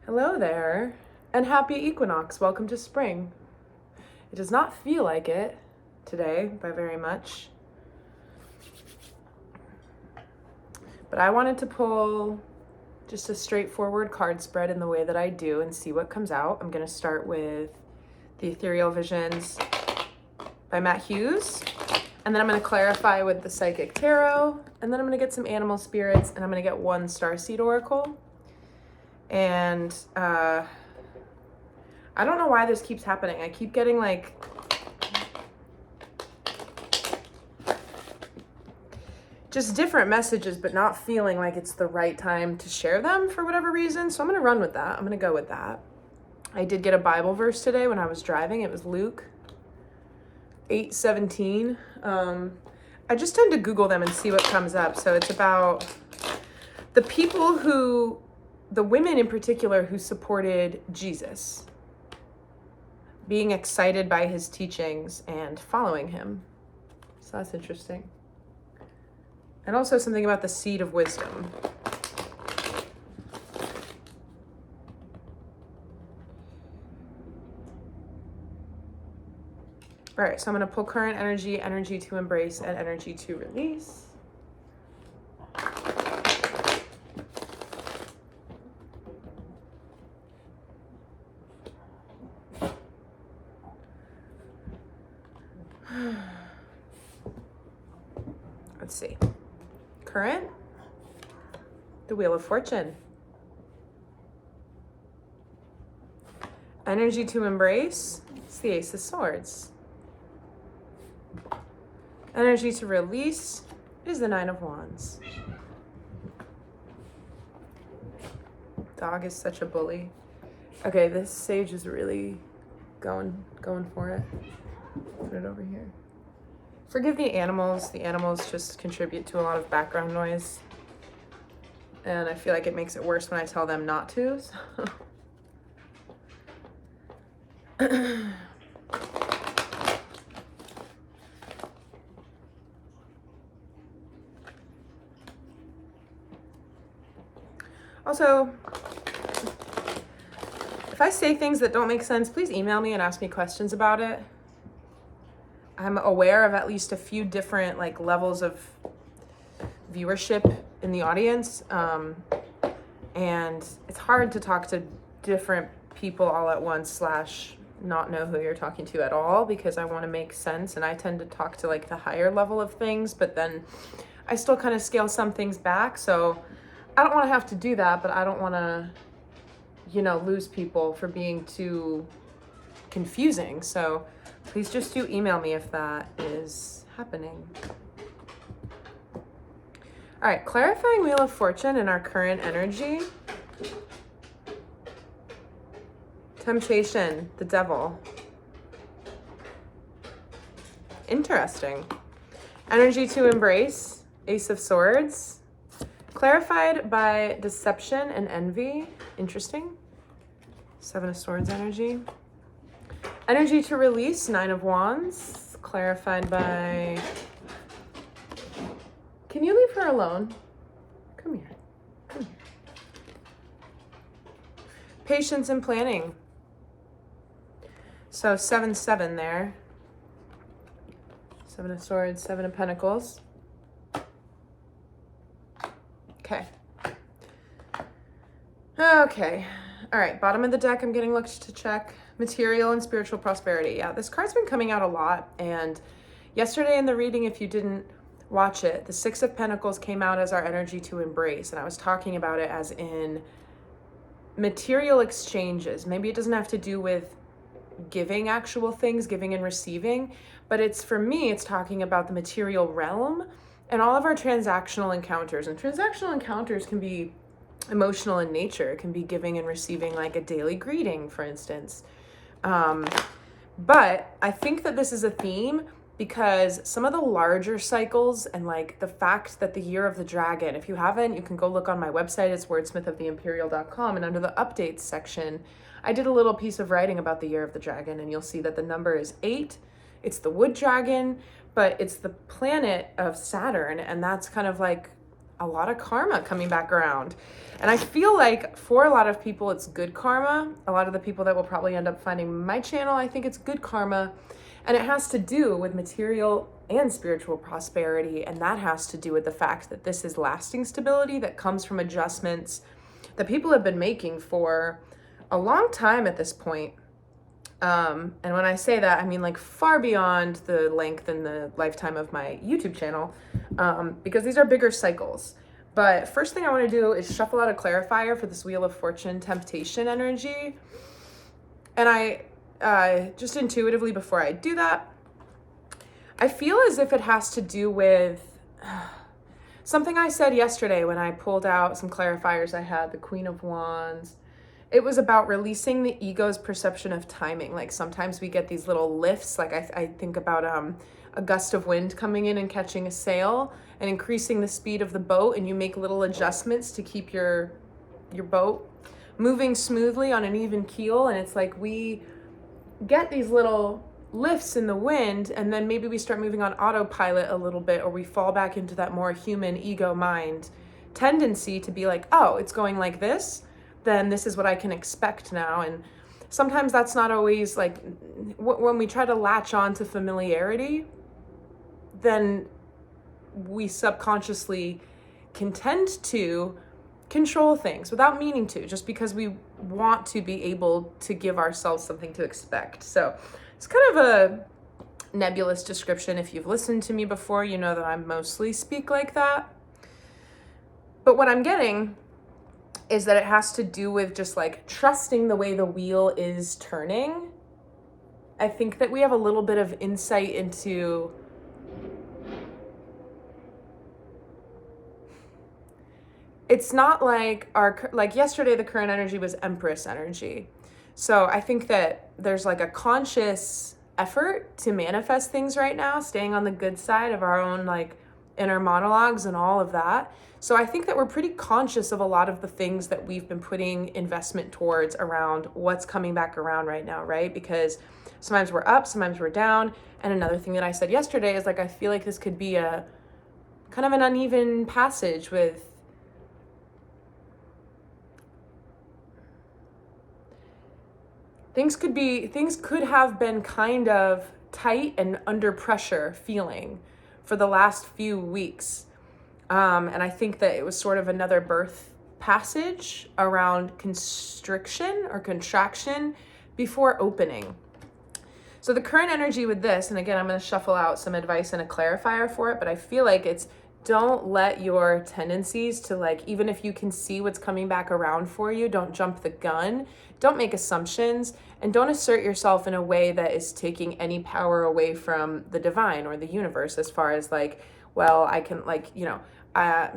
Hello there, and happy equinox. Welcome to spring. It does not feel like it today by very much, but I wanted to pull just a straightforward card spread in the way that I do and see what comes out. I'm going to start with the Ethereal Visions by Matt Hughes, and then I'm going to clarify with the Psychic Tarot, and then I'm going to get some animal spirits, and I'm going to get one Starseed Oracle. And I don't know why this keeps happening. I keep getting like just different messages, but not feeling like it's the right time to share them for whatever reason. So I'm going to run with that. I'm going to go with that. I did get a Bible verse today when I was driving. It was Luke 8:17. I just tend to Google them and see what comes up. So it's about the people who, the women in particular, who supported Jesus, being excited by his teachings and following him. So that's interesting. And also something about the seed of wisdom. All right, so I'm going to pull current energy, energy to embrace, and energy to release. Let's see. Current, the Wheel of Fortune. Energy to embrace, it's the Ace of Swords. Energy to release is the Nine of Wands. Dog is such a bully. Okay, this sage is really going for it. Put it over here. Forgive the animals. The animals just contribute to a lot of background noise. And I feel like it makes it worse when I tell them not to. So. Also, if I say things that don't make sense, please email me and ask me questions about it. I'm aware of at least a few different levels of viewership in the audience, and it's hard to talk to different people all at once / not know who you're talking to at all, because I want to make sense, and I tend to talk to the higher level of things, but then I still kind of scale some things back. So I don't want to have to do that, but I don't want to, lose people for being too confusing. So please just do email me if that is happening. All right, clarifying Wheel of Fortune in our current energy. Temptation, the Devil. Interesting. Energy to embrace, Ace of Swords. Clarified by deception and envy. Interesting. Seven of Swords energy. Energy to release, Nine of Wands. Clarified by... Can you leave her alone? Come here. Come here. Patience and planning. So 7-7 there. Seven of Swords, Seven of Pentacles. Okay. Okay. All right. Bottom of the deck, I'm getting looked to check. Material and spiritual prosperity. Yeah, this card's been coming out a lot. And yesterday in the reading, if you didn't watch it, the Six of Pentacles came out as our energy to embrace. And I was talking about it as in material exchanges. Maybe it doesn't have to do with giving actual things, giving and receiving, but it's, for me, it's talking about the material realm and all of our transactional encounters. And transactional encounters can be emotional in nature. It can be giving and receiving, like a daily greeting, for instance. But I think that this is a theme because some of the larger cycles and the fact that the Year of the Dragon, if you haven't, you can go look on my website. It's wordsmithoftheimperial.com. And under the updates section, I did a little piece of writing about the Year of the Dragon, and you'll see that the number is 8. It's the wood dragon, but it's the planet of Saturn, and that's kind of a lot of karma coming back around. And I feel like for a lot of people, it's good karma. A lot of the people that will probably end up finding my channel, I think it's good karma. And it has to do with material and spiritual prosperity. And that has to do with the fact that this is lasting stability that comes from adjustments that people have been making for a long time at this point. And when I say that, I mean like far beyond the length and the lifetime of my YouTube channel, because these are bigger cycles. But first thing I want to do is shuffle out a clarifier for this Wheel of Fortune temptation energy. And I just intuitively, before I do that, I feel as if it has to do with something I said yesterday when I pulled out some clarifiers I had, the Queen of Wands. It was about releasing the ego's perception of timing. Like sometimes we get these little lifts. Like I think about a gust of wind coming in and catching a sail and increasing the speed of the boat, and you make little adjustments to keep your boat moving smoothly on an even keel. And it's like we get these little lifts in the wind, and then maybe we start moving on autopilot a little bit, or we fall back into that more human ego mind tendency to be like, oh, it's going like this, then this is what I can expect now. And sometimes that's not always like, when we try to latch on to familiarity, then we subconsciously can tend to control things without meaning to, just because we want to be able to give ourselves something to expect. So it's kind of a nebulous description. If you've listened to me before, you know that I mostly speak like that. But what I'm getting is that it has to do with just like trusting the way the wheel is turning. I think that we have a little bit of insight into it's not like like yesterday, the current energy was Empress energy. So I think that there's like a conscious effort to manifest things right now, staying on the good side of our own like inner monologues and all of that. So I think that we're pretty conscious of a lot of the things that we've been putting investment towards around what's coming back around right now, right? Because sometimes we're up, sometimes we're down. And another thing that I said yesterday is like, I feel like this could be a kind of an uneven passage with things could have been kind of tight and under pressure feeling for the last few weeks. And I think that it was sort of another birth passage around constriction or contraction before opening. So the current energy with this, and again, I'm going to shuffle out some advice and a clarifier for it, but I feel like it's don't let your tendencies to like, even if you can see what's coming back around for you, don't jump the gun, don't make assumptions, and don't assert yourself in a way that is taking any power away from the divine or the universe, as far as like, well, I can like, you know,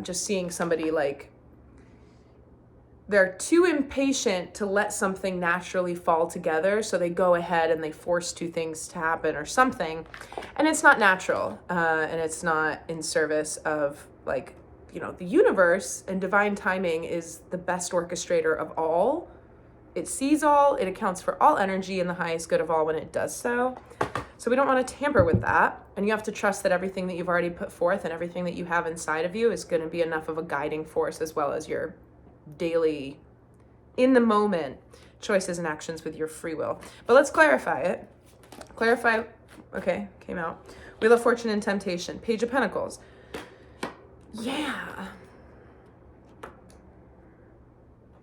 just seeing somebody like they're too impatient to let something naturally fall together, so they go ahead and they force two things to happen or something, and it's not natural, and it's not in service of like, you know, the universe. And divine timing is the best orchestrator of all. It sees all, it accounts for all energy and the highest good of all when it does so. So we don't want to tamper with that. And you have to trust that everything that you've already put forth and everything that you have inside of you is going to be enough of a guiding force, as well as your daily, in the moment choices and actions with your free will. But let's clarify it. Okay, came out. Wheel of Fortune and Temptation. Page of Pentacles. Yeah.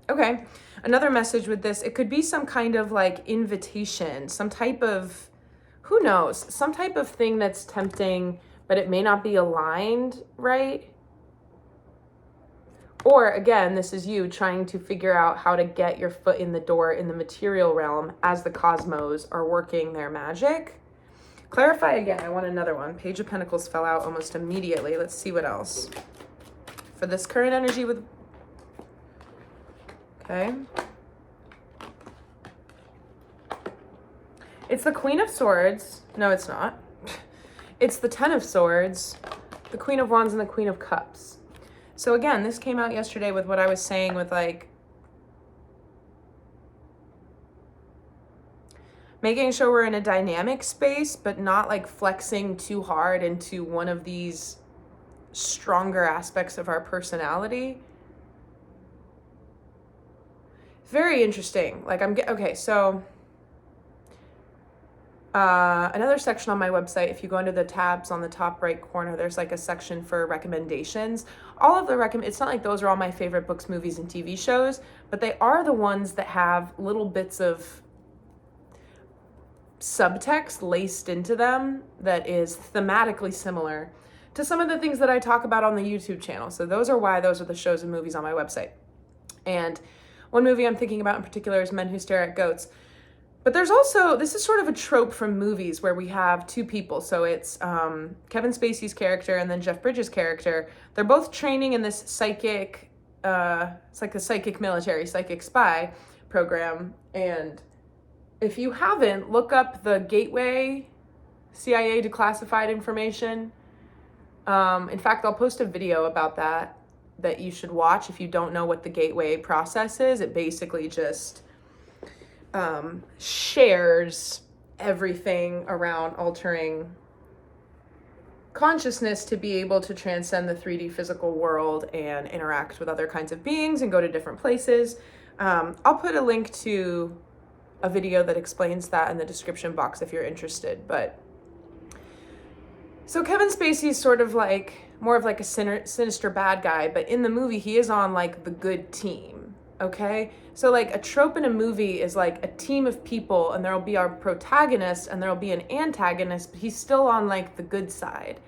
Okay. Another message with this, it could be some kind of like invitation, some type of, who knows, some type of thing that's tempting, but it may not be aligned, right? Or again, this is you trying to figure out how to get your foot in the door in the material realm as the cosmos are working their magic. Clarify again. I want another one. Page of Pentacles fell out almost immediately. Let's see what else. For this current energy with... Okay. It's the Queen of Swords. No, it's not. It's the Ten of Swords, the Queen of Wands, and the Queen of Cups. So again, this came out yesterday with what I was saying with like making sure we're in a dynamic space, but not like flexing too hard into one of these stronger aspects of our personality. Very interesting. Like okay, so another section on my website, if you go into the tabs on the top right corner, there's like a section for recommendations. All of the it's not like those are all my favorite books, movies, and TV shows, but they are the ones that have little bits of subtext laced into them that is thematically similar to some of the things that I talk about on the YouTube channel. So those are the shows and movies on my website. And one movie I'm thinking about in particular is Men Who Stare at Goats. But there's also, this is sort of a trope from movies where we have two people. So it's Kevin Spacey's character and then Jeff Bridges' character. They're both training in this psychic, it's like the psychic spy program. And if you haven't, look up the Gateway CIA Declassified Information. In fact, I'll post a video about that you should watch if you don't know what the Gateway process is. It basically just shares everything around altering consciousness to be able to transcend the 3D physical world and interact with other kinds of beings and go to different places. I'll put a link to a video that explains that in the description box if you're interested. But so Kevin Spacey is sort of like more of like a sinister bad guy, but in the movie he is on like the good team. Okay, so like a trope in a movie is like a team of people, and there'll be our protagonist and there'll be an antagonist, but he's still on like the good side,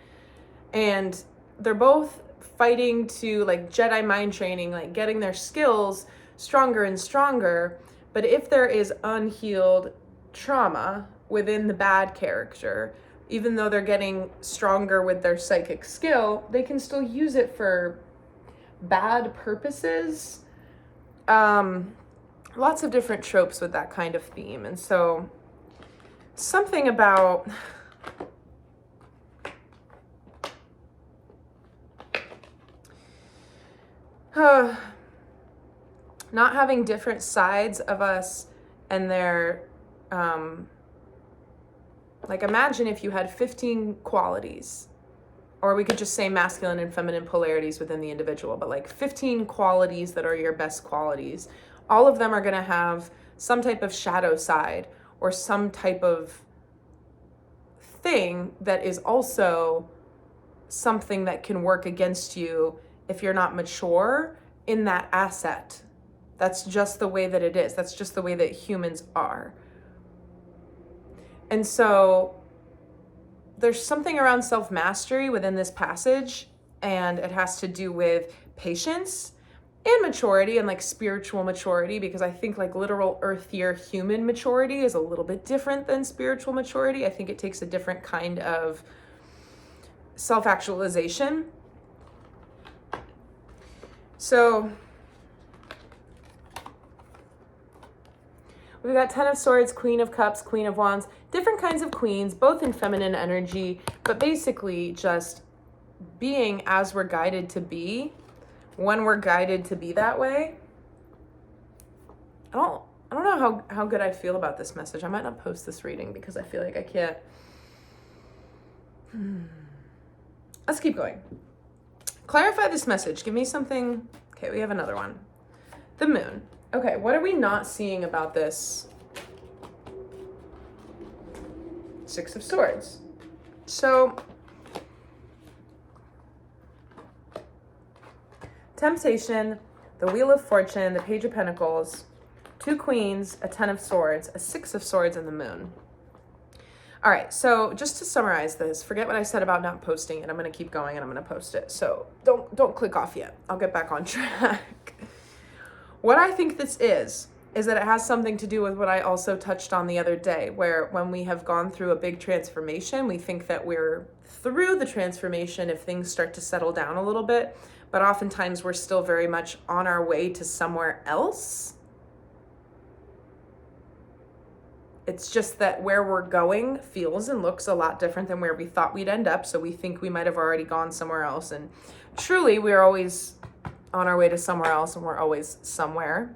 and they're both fighting to like Jedi mind training, like getting their skills stronger and stronger. But if there is unhealed trauma within the bad character, even though they're getting stronger with their psychic skill, they can still use it for bad purposes. Lots of different tropes with that kind of theme. And so something about not having different sides of us and their, like imagine if you had 15 qualities, or we could just say masculine and feminine polarities within the individual, but like 15 qualities that are your best qualities. All of them are going to have some type of shadow side or some type of thing that is also something that can work against you if you're not mature in that asset. That's just the way that it is. That's just the way that humans are. And so there's something around self-mastery within this passage, and it has to do with patience and maturity and like spiritual maturity, because I think like literal earthier human maturity is a little bit different than spiritual maturity. I think it takes a different kind of self-actualization. So we've got Ten of Swords, Queen of Cups, Queen of Wands, different kinds of queens, both in feminine energy, but basically just being as we're guided to be, when we're guided to be that way. I don't know how good I feel about this message. I might not post this reading because I feel like I can't. Let's keep going. Clarify this message. Give me something. Okay, we have another one. The moon. Okay, what are we not seeing about this? Six of Swords. So, temptation, the Wheel of Fortune, the Page of Pentacles, two Queens, a Ten of Swords, a Six of Swords, and the Moon. All right, so just to summarize this, forget what I said about not posting it. I'm going to keep going and I'm going to post it. So don't click off yet. I'll get back on track. What I think this is that it has something to do with what I also touched on the other day, where when we have gone through a big transformation, we think that we're through the transformation if things start to settle down a little bit, but oftentimes we're still very much on our way to somewhere else. It's just that where we're going feels and looks a lot different than where we thought we'd end up, so we think we might have already gone somewhere else, and truly we're always on our way to somewhere else, and we're always somewhere.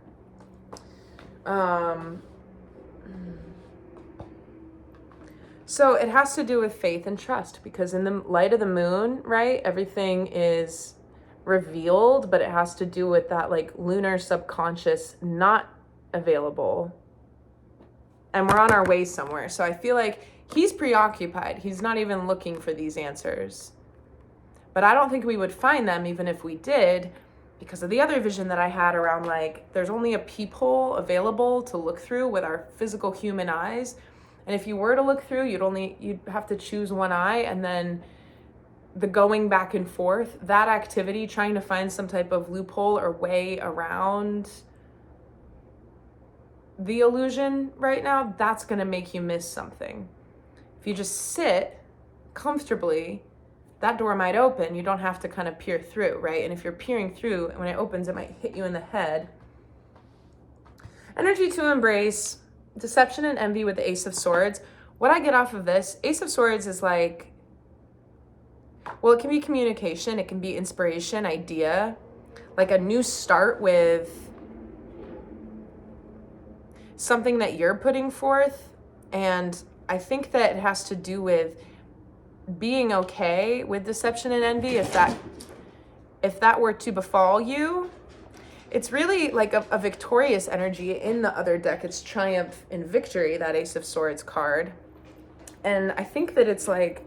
So it has to do with faith and trust, because in the light of the moon, right, everything is revealed, but it has to do with that like lunar subconscious not available. And we're on our way somewhere. So I feel like he's preoccupied. He's not even looking for these answers. But I don't think we would find them even if we did, because of the other vision that I had around like there's only a peephole available to look through with our physical human eyes. And if you were to look through, you'd have to choose one eye, and then the going back and forth, that activity, trying to find some type of loophole or way around the illusion right now, that's going to make you miss something. If you just sit comfortably, that door might open. You don't have to kind of peer through, right? And if you're peering through, when it opens, it might hit you in the head. Energy to embrace, deception and envy with the Ace of Swords. What I get off of this, Ace of Swords is like, well, it can be communication, it can be inspiration, idea, like a new start with something that you're putting forth. And I think that it has to do with being okay with deception and envy. If that were to befall you, it's really like a victorious energy. In the other deck, it's triumph and victory, that Ace of Swords card. And I think that it's like,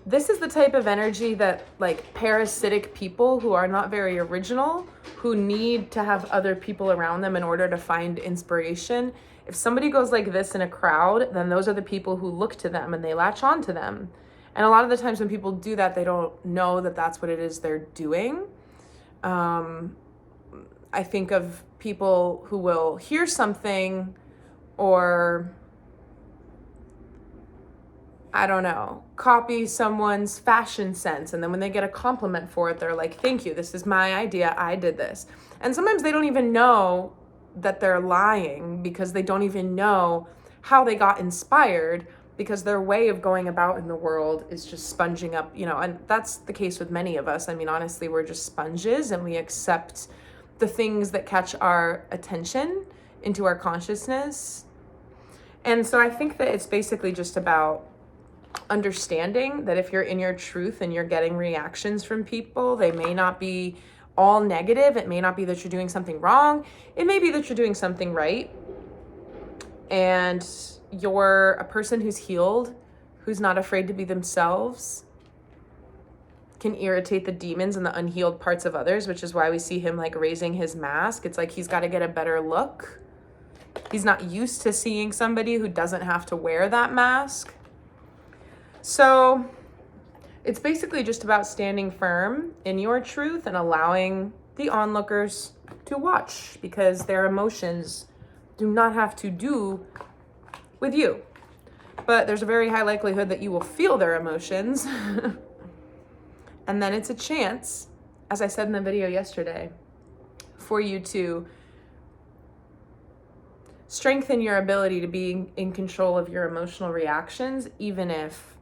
this is the type of energy that like parasitic people who are not very original, who need to have other people around them in order to find inspiration. If somebody goes like this in a crowd, then those are the people who look to them and they latch on to them. And a lot of the times when people do that, they don't know that that's what it is they're doing. I think of people who will hear something, or I don't know, copy someone's fashion sense. And then when they get a compliment for it, they're like, thank you, this is my idea, I did this. And sometimes they don't even know that they're lying, because they don't even know how they got inspired, because their way of going about in the world is just sponging up, and that's the case with many of us. I mean, honestly, we're just sponges, and we accept the things that catch our attention into our consciousness. And so I think that it's basically just about understanding that if you're in your truth and you're getting reactions from people, they may not be all negative. It may not be that you're doing something wrong. It may be that you're doing something right. And you're a person who's healed, who's not afraid to be themselves, can irritate the demons and the unhealed parts of others, which is why we see him like raising his mask. It's like he's got to get a better look. He's not used to seeing somebody who doesn't have to wear that mask. So it's basically just about standing firm in your truth and allowing the onlookers to watch, because their emotions do not have to do with you. But there's a very high likelihood that you will feel their emotions. And then it's a chance, as I said in the video yesterday, for you to strengthen your ability to be in control of your emotional reactions, even if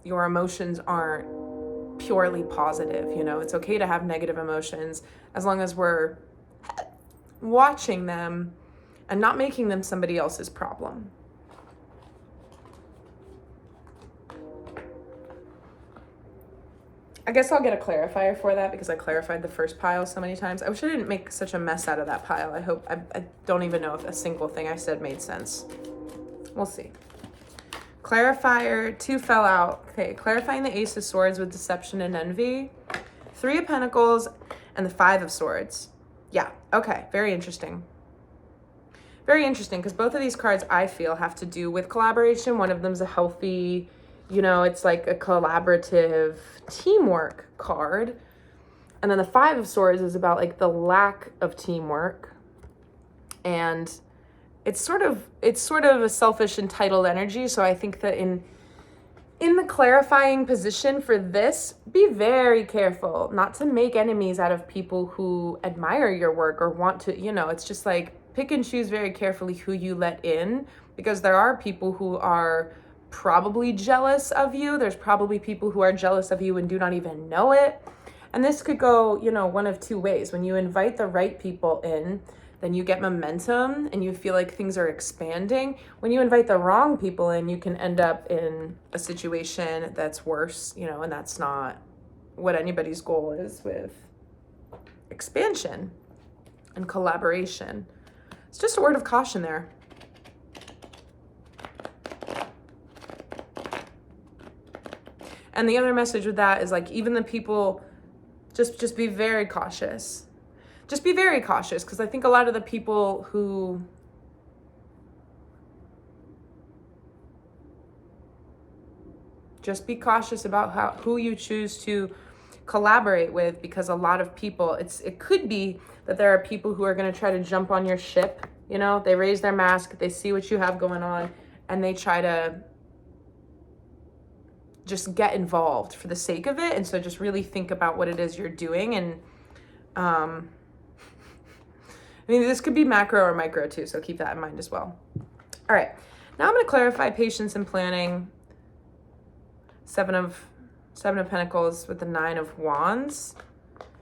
your emotions aren't purely positive. It's okay to have negative emotions as long as we're watching them and not making them somebody else's problem. I guess I'll get a clarifier for that, because I clarified the first pile so many times. I wish I didn't make such a mess out of that pile. I don't even know if a single thing I said made sense. We'll see. Clarifier 2 fell out. Okay, clarifying the Ace of Swords with deception and envy. 3 of Pentacles and the 5 of Swords. Yeah, okay, very interesting. Very interesting, because both of these cards, I feel, have to do with collaboration. One of them's a healthy, it's like a collaborative teamwork card. And then the 5 of Swords is about like the lack of teamwork. And it's sort of a selfish, entitled energy. So I think that in the clarifying position for this, be very careful not to make enemies out of people who admire your work or want to, it's just like pick and choose very carefully who you let in, because there are people who are probably jealous of you. There's probably people who are jealous of you and do not even know it. And this could go, you know, one of two ways. When you invite the right people in, then you get momentum and you feel like things are expanding. When you invite the wrong people in, you can end up in a situation that's worse, you know, and that's not what anybody's goal is with expansion and collaboration. It's just a word of caution there. And the other message with that is like, even the people, just be very cautious. Just be very cautious, because I think a lot of the people who just be cautious about who you choose to collaborate with, because a lot of people, it could be that there are people who are going to try to jump on your ship. You know, they raise their mask, they see what you have going on, and they try to just get involved for the sake of it. And so just really think about what it is you're doing. And I mean, this could be macro or micro too, so keep that in mind as well. All right, now I'm going to clarify patience and planning. Seven of Pentacles with the Nine of Wands.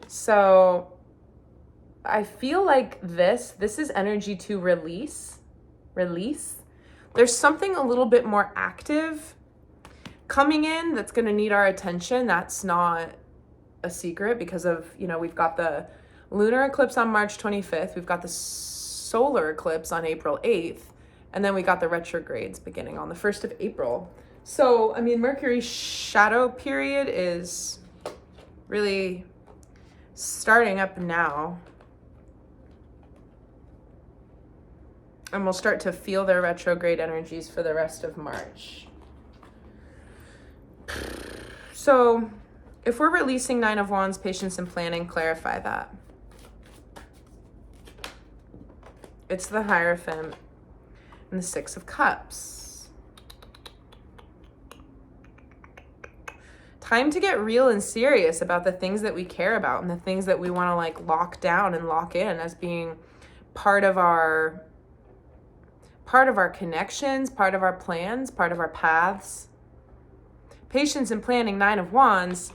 So I feel like this is energy to release. There's something a little bit more active coming in that's going to need our attention. That's not a secret, because of, you know, we've got the lunar eclipse on March 25th. We've got the solar eclipse on April 8th. And then we got the retrogrades beginning on the 1st of April. So, I mean, Mercury's shadow period is really starting up now. And we'll start to feel their retrograde energies for the rest of March. So, if we're releasing Nine of Wands, patience and planning, clarify that. It's the Hierophant and the Six of Cups. Time to get real and serious about the things that we care about and the things that we want to like lock down and lock in as being part of our connections, part of our plans, part of our paths. Patience and planning, Nine of Wands.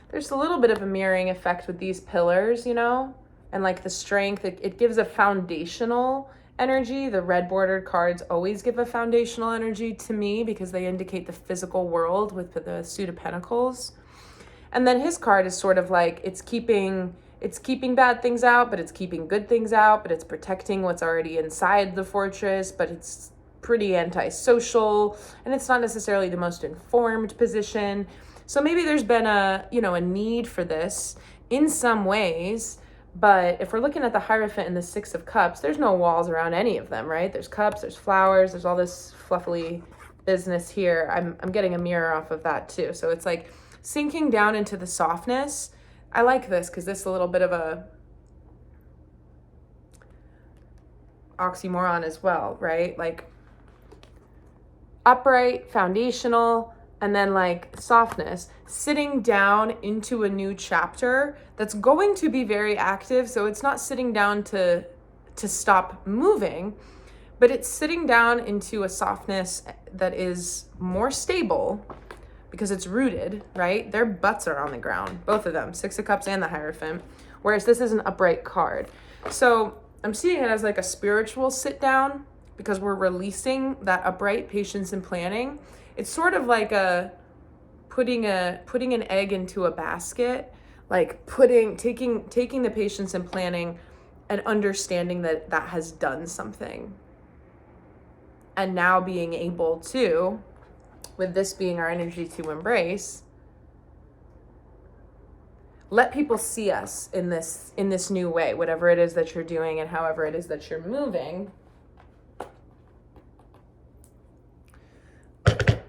There's a little bit of a mirroring effect with these pillars, you know, and like the strength, it gives a foundational energy. The red bordered cards always give a foundational energy to me because they indicate the physical world with the Suit of Pentacles. And then his card is sort of like, it's keeping bad things out, but it's keeping good things out, but it's protecting what's already inside the fortress, but it's pretty antisocial, and it's not necessarily the most informed position. So maybe there's been a need for this in some ways. But if we're looking at the Hierophant and the Six of Cups, there's no walls around any of them, right? There's cups, there's flowers, there's all this fluffy business here. I'm getting a mirror off of that too. So it's like sinking down into the softness. I like this because this is a little bit of a oxymoron as well, right? Like upright, foundational, and then like softness, sitting down into a new chapter that's going to be very active. So it's not sitting down to stop moving, but it's sitting down into a softness that is more stable because it's rooted, right? Their butts are on the ground, both of them, Six of Cups and the Hierophant, whereas this is an upright card. So I'm seeing it as like a spiritual sit down because we're releasing that upright patience and planning. It's sort of like putting an egg into a basket, like taking the patience and planning and understanding that has done something. And now being able to, with this being our energy to embrace, let people see us in this new way, whatever it is that you're doing and however it is that you're moving.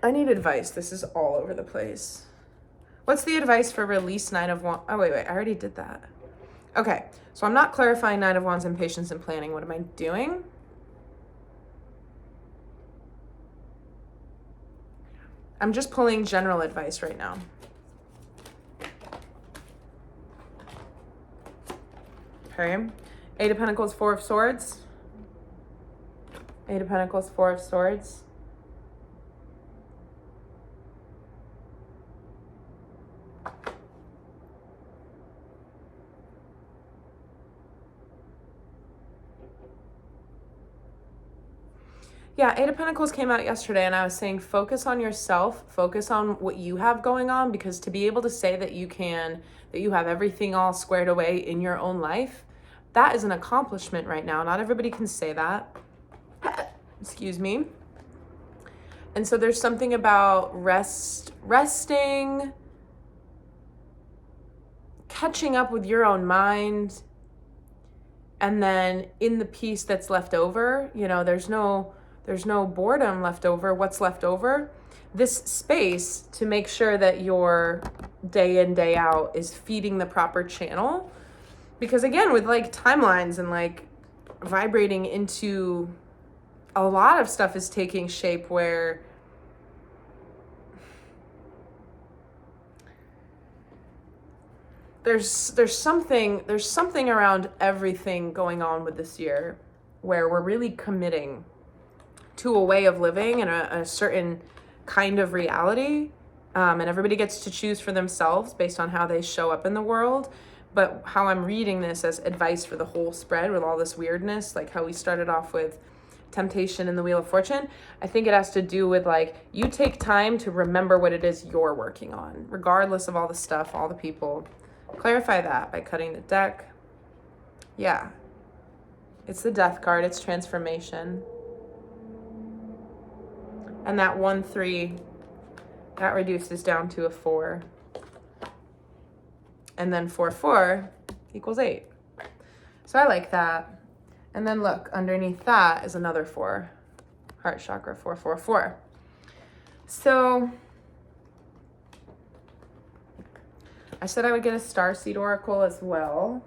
I need advice. This is all over the place. What's the advice for release Nine of Wands? Oh, wait, I already did that. Okay, so I'm not clarifying Nine of Wands and patience and planning. What am I doing? I'm just pulling general advice right now. Okay, Eight of Pentacles, Four of Swords. Eight of Pentacles, Four of Swords. Yeah, Eight of Pentacles came out yesterday, and I was saying focus on yourself, focus on what you have going on, because to be able to say that you have everything all squared away in your own life, that is an accomplishment right now. Not everybody can say that. Excuse me. And so there's something about resting, catching up with your own mind, and then in the piece that's left over, there's no boredom left over. What's left over? This space to make sure that your day in, day out is feeding the proper channel. Because again, with like timelines and like vibrating into, a lot of stuff is taking shape where there's something around everything going on with this year where we're really committing to a way of living and a certain kind of reality. And everybody gets to choose for themselves based on how they show up in the world. But how I'm reading this as advice for the whole spread with all this weirdness, like how we started off with temptation and the Wheel of Fortune, I think it has to do with like, you take time to remember what it is you're working on, regardless of all the stuff, all the people. Clarify that by cutting the deck. Yeah. It's the Death card. It's transformation. And that 1-3, that reduces down to a 4. And then 4-4 equals 8. So I like that. And then look, underneath that is another 4. Heart chakra, 4-4-4. So I said I would get a starseed oracle as well.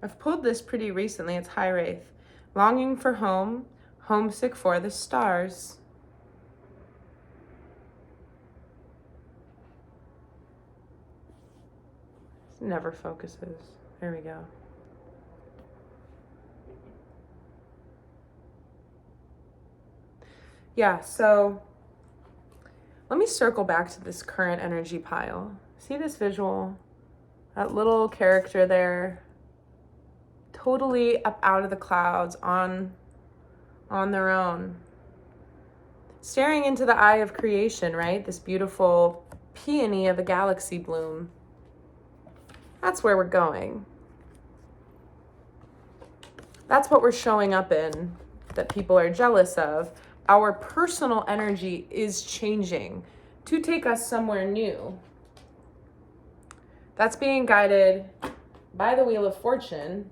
I've pulled this pretty recently. It's High Wraith. Longing for home, homesick for the stars. It never focuses. There we go. Yeah, so let me circle back to this current energy pile. See this visual? That little character there, totally up out of the clouds on their own. Staring into the eye of creation, right? This beautiful peony of a galaxy bloom. That's where we're going. That's what we're showing up in that people are jealous of. Our personal energy is changing to take us somewhere new. That's being guided by the Wheel of Fortune.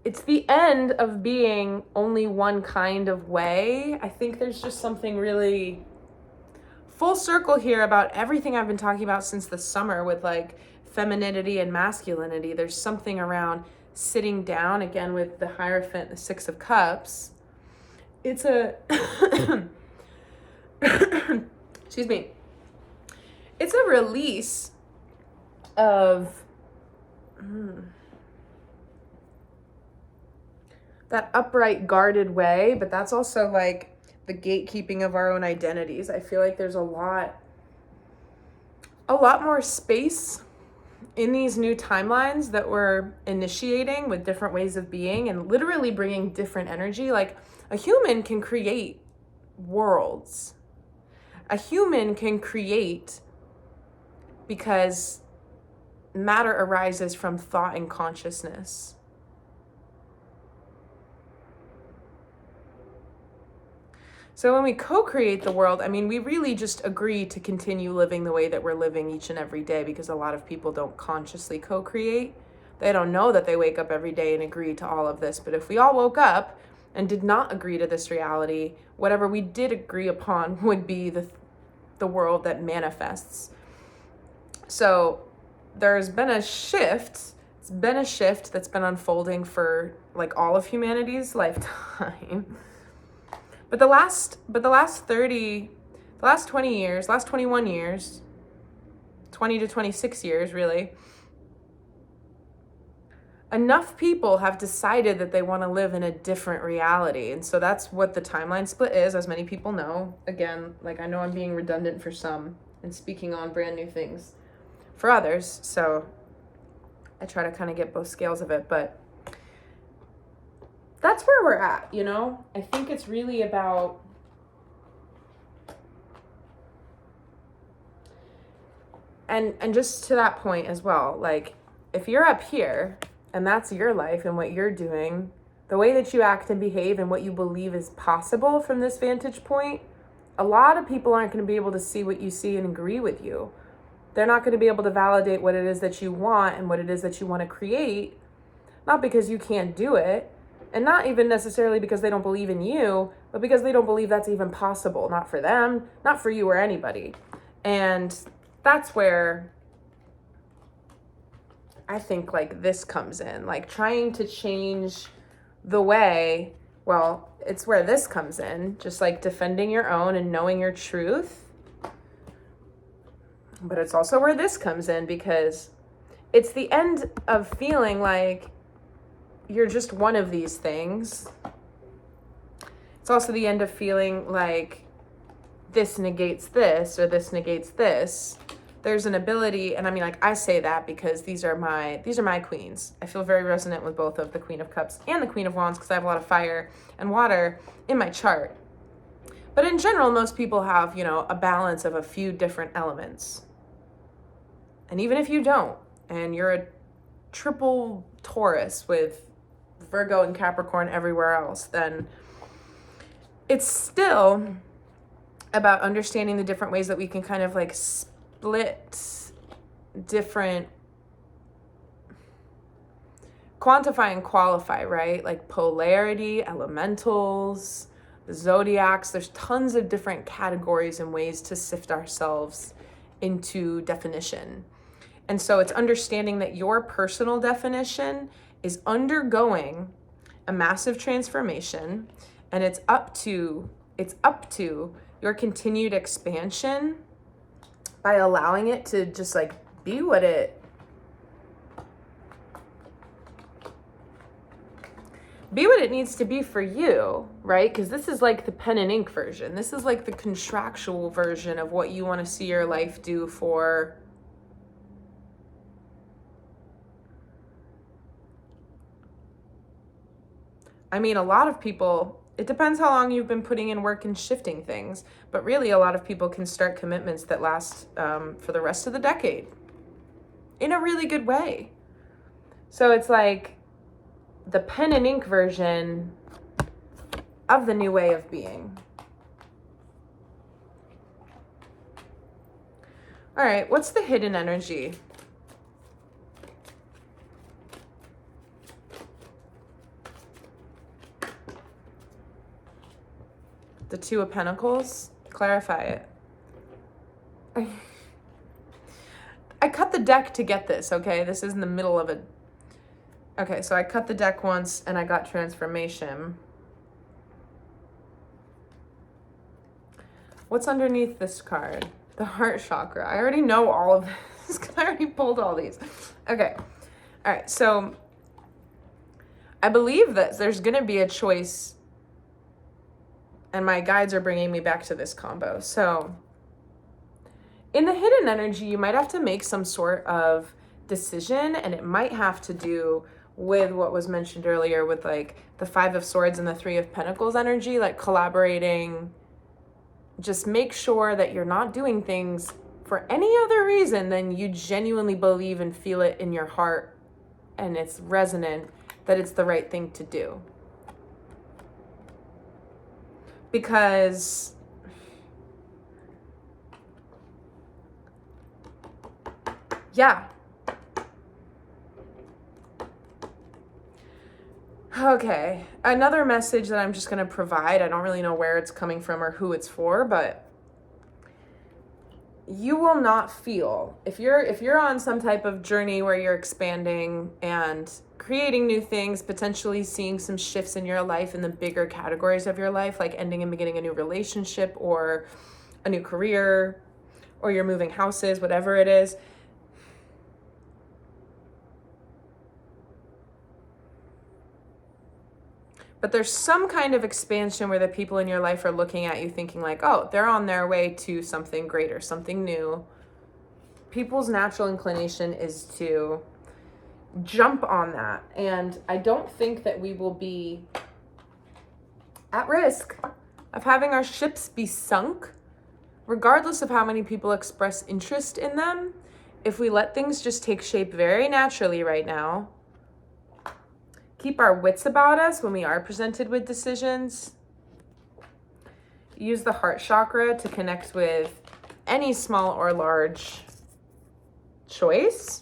It's the end of being only one kind of way. I think there's just something really full circle here about everything I've been talking about since the summer with like femininity and masculinity. There's something around sitting down, again with the Hierophant, the Six of Cups. It's a, excuse me. It's a release of that upright, guarded way, but that's also like the gatekeeping of our own identities. I feel like there's a lot more space in these new timelines that we're initiating with different ways of being and literally bringing different energy. Like a human can create worlds. A human can create because matter arises from thought and consciousness. So when we co-create the world, I mean, we really just agree to continue living the way that we're living each and every day, because a lot of people don't consciously co-create. They don't know that they wake up every day and agree to all of this. But if we all woke up and did not agree to this reality, whatever we did agree upon would be the world that manifests. So there's been a shift It's been a shift that's been unfolding for like all of humanity's lifetime. But the last 20 years, last 21 years, 20 to 26 years really, enough people have decided that they want to live in a different reality. And so that's what the timeline split is, as many people know. Again, like I know I'm being redundant for some and speaking on brand new things for others. So I try to kind of get both scales of it, but that's where we're at, you know? I think it's really about and just to that point as well, like if you're up here and that's your life and what you're doing, the way that you act and behave and what you believe is possible from this vantage point, a lot of people aren't going to be able to see what you see and agree with you. They're not going to be able to validate what it is that you want and what it is that you want to create, not because you can't do it, and not even necessarily because they don't believe in you, but because they don't believe that's even possible, not for them, not for you or anybody. And that's where I think like this comes in, like trying to change the way, well, it's where this comes in, just like defending your own and knowing your truth. But it's also where this comes in, because it's the end of feeling like you're just one of these things. It's also the end of feeling like this negates this or this negates this. There's an ability, and I mean, like I say that because these are my queens. I feel very resonant with both of the Queen of Cups and the Queen of Wands because I have a lot of fire and water in my chart. But in general, most people have, you know, a balance of a few different elements. And even if you don't, and you're a triple Taurus with Virgo and Capricorn everywhere else, then it's still about understanding the different ways that we can kind of like split different, quantify and qualify, right? Like polarity, elementals, the zodiacs. There's tons of different categories and ways to sift ourselves into definition. And so it's understanding that your personal definition is undergoing a massive transformation, and it's up to your continued expansion by allowing it to just like be what it needs to be for you, right? Because this is like the pen and ink version. This is like the contractual version of what you want to see your life do for I mean, a lot of people, it depends how long you've been putting in work and shifting things, but really a lot of people can start commitments that last for the rest of the decade in a really good way. So it's like the pen and ink version of the new way of being. All right, what's the hidden energy? The Two of Pentacles, clarify it. I cut the deck to get this, okay? This is in the middle of it. Okay, so I cut the deck once and I got transformation. What's underneath this card? The heart chakra. I already know all of this because I already pulled all these. Okay, all right, so I believe that there's gonna be a choice, and my guides are bringing me back to this combo. So in the hidden energy, you might have to make some sort of decision, and it might have to do with what was mentioned earlier with like the Five of Swords and the Three of Pentacles energy, like collaborating. Just make sure that you're not doing things for any other reason than you genuinely believe and feel it in your heart and it's resonant that it's the right thing to do. Because yeah. Okay, another message that I'm just going to provide. I don't really know where it's coming from or who it's for, but you will not feel, if you're on some type of journey where you're expanding and creating new things, potentially seeing some shifts in your life in the bigger categories of your life, like ending and beginning a new relationship or a new career, or you're moving houses, whatever it is. But there's some kind of expansion where the people in your life are looking at you thinking like, oh, they're on their way to something greater, something new. People's natural inclination is to jump on that. And I don't think that we will be at risk of having our ships be sunk, regardless of how many people express interest in them. If we let things just take shape very naturally right now, keep our wits about us when we are presented with decisions, use the heart chakra to connect with any small or large choice.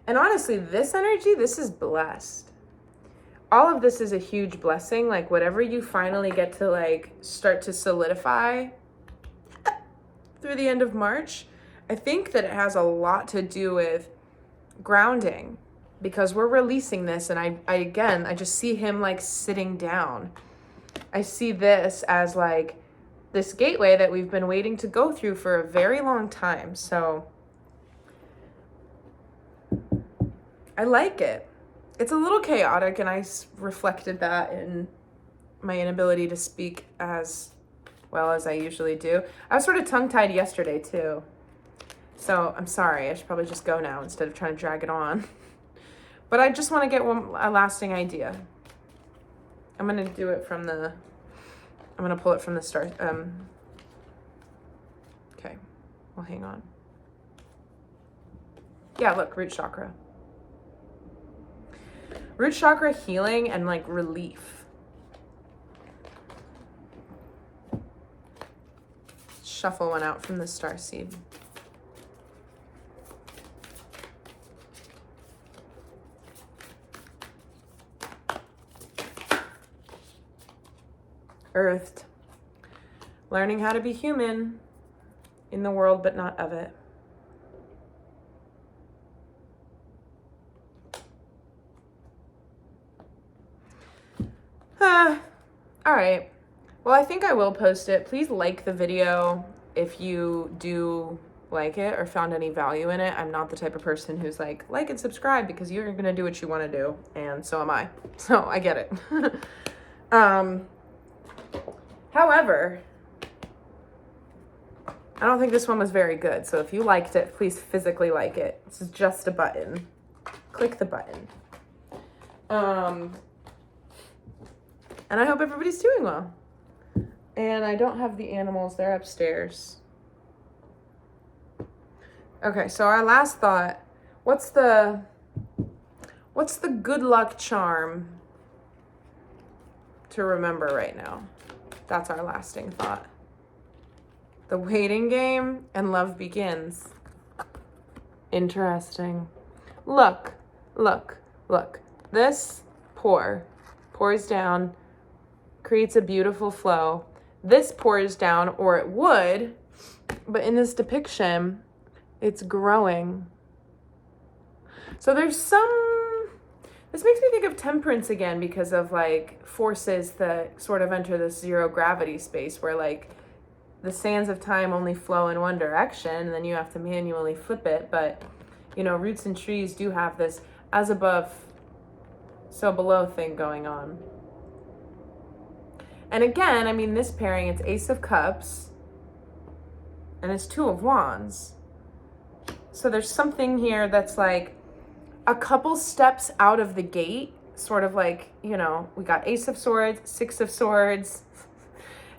And honestly, this energy, this is blessed. All of this is a huge blessing. Like whatever you finally get to like start to solidify through the end of March, I think that it has a lot to do with grounding, because we're releasing this. And I just see him like sitting down. I see this as like this gateway that we've been waiting to go through for a very long time. So I like it. It's a little chaotic, and I reflected that in my inability to speak as well as I usually do. I was sort of tongue-tied yesterday too. So I'm sorry, I should probably just go now instead of trying to drag it on. But I just want to get a lasting idea. I'm going to do it from the, I'm going to pull it from the start. Okay, well, hang on. Yeah, look, root chakra. Root chakra healing and like relief. Shuffle one out from the starseed. Earthed. Learning how to be human in the world, but not of it. All right. Well, I think I will post it. Please like the video if you do like it or found any value in it. I'm not the type of person who's like and subscribe, because you're going to do what you want to do. And so am I. So I get it. However, I don't think this one was very good. So if you liked it, please physically like it. This is just a button. Click the button. And I hope everybody's doing well. And I don't have the animals. They're upstairs. Okay, so our last thought. What's the good luck charm to remember right now? That's our lasting thought. The waiting game and love begins. Interesting. Look. This pours down, creates a beautiful flow. This pours down, or it would, but in this depiction, it's growing. So there's this makes me think of temperance again, because of like forces that sort of enter this zero gravity space where like the sands of time only flow in one direction, and then you have to manually flip it. But, you know, roots and trees do have this as above, so below thing going on. And again, I mean, this pairing, it's Ace of Cups and it's Two of Wands. So there's something here that's like a couple steps out of the gate, sort of like, you know, we got Ace of Swords, Six of Swords.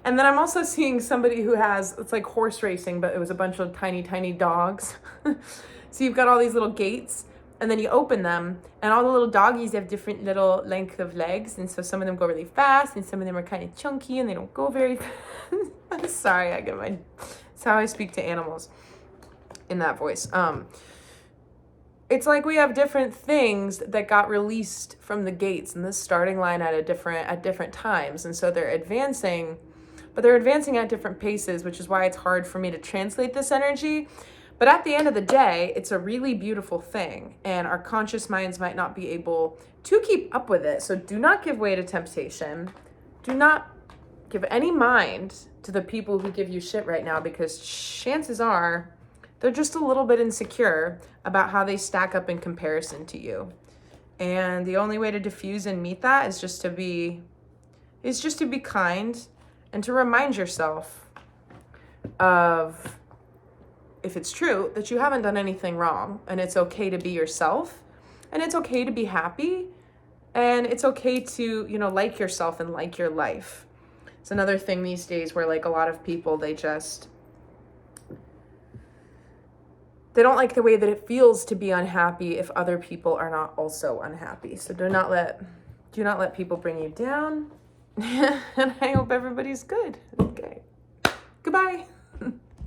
And then I'm also seeing somebody who has, it's like horse racing, but it was a bunch of tiny, tiny dogs. So you've got all these little gates, and then you open them, and all the little doggies have different little length of legs. And so some of them go really fast, and some of them are kind of chunky, and they don't go very fast. I'm sorry, that's how I speak to animals in that voice. it's like we have different things that got released from the gates and the starting line at different times. And so they're advancing, but they're advancing at different paces, which is why it's hard for me to translate this energy. But at the end of the day, it's a really beautiful thing, and our conscious minds might not be able to keep up with it. So do not give way to temptation. Do not give any mind to the people who give you shit right now, because chances are they're just a little bit insecure about how they stack up in comparison to you. And the only way to diffuse and meet that is just to be kind, and to remind yourself of, if it's true, that you haven't done anything wrong, and it's okay to be yourself, and it's okay to be happy, and it's okay to, like yourself and like your life. It's another thing these days where like a lot of people, they don't like the way that it feels to be unhappy if other people are not also unhappy. So do not let people bring you down. And I hope everybody's good. Okay. Goodbye.